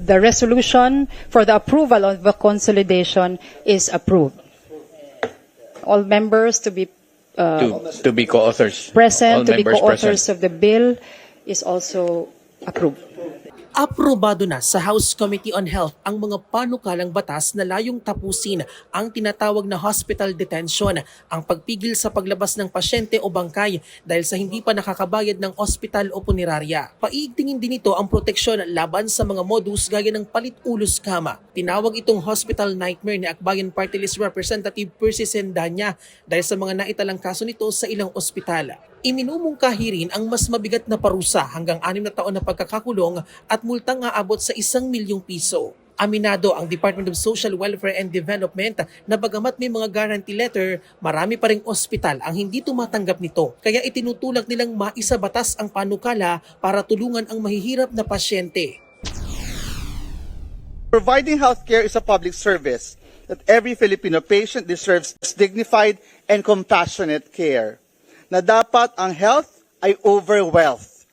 the resolution for the approval of the consolidation is approved. All members to be To be co-authors. present, All to be members co-authors present. of the bill is also approved. Aprobado na sa House Committee on Health ang mga panukalang batas na layong tapusin ang tinatawag na hospital detention, ang pagpigil sa paglabas ng pasyente o bangkay dahil sa hindi pa nakakabayad ng ospital o punerarya. Paiigtingin din ito ang proteksyon laban sa mga modus gaya ng palit-ulos kama. Tinawag itong hospital nightmare ni Akbayan Party List Representative Percy Sendanya dahil sa mga naitalang kaso nito sa ilang ospital. Iminumungkahi rin ang mas mabigat na parusa hanggang 6 na taon na pagkakakulong at multang aabot sa 1 milyong piso. Aminado ang Department of Social Welfare and Development na bagamat may mga guarantee letter, marami pa ring ospital ang hindi tumatanggap nito. Kaya itinutulak nilang maisabatas ang panukala para tulungan ang mahihirap na pasyente. Providing healthcare is a public service that every Filipino patient deserves dignified and compassionate care. Na dapat ang health ay over wealth.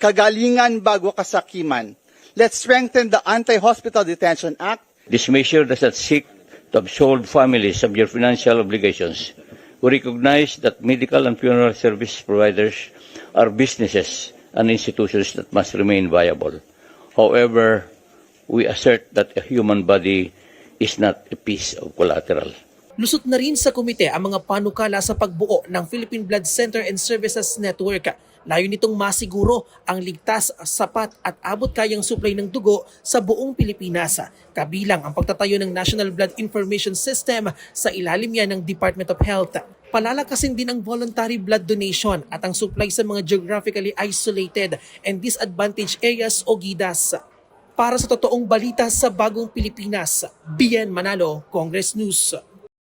Kagalingan bago kasakiman. Let's strengthen the Anti-Hospital Detention Act. This measure does not seek to absolve families of their financial obligations. We recognize that medical and funeral service providers are businesses and institutions that must remain viable. However, we assert that a human body is not a piece of collateral. Lusot na rin sa komite ang mga panukala sa pagbuo ng Philippine Blood Center and Services Network. Layo nitong masiguro ang ligtas, sapat at abot-kayang supply ng dugo sa buong Pilipinas. Kabilang ang pagtatayo ng National Blood Information System sa ilalim yan ng Department of Health. Palalakasin din ang voluntary blood donation at ang supply sa mga geographically isolated and disadvantaged areas o GIDAS. Para sa totoong balita sa bagong Pilipinas, Bien Manalo, Congress News.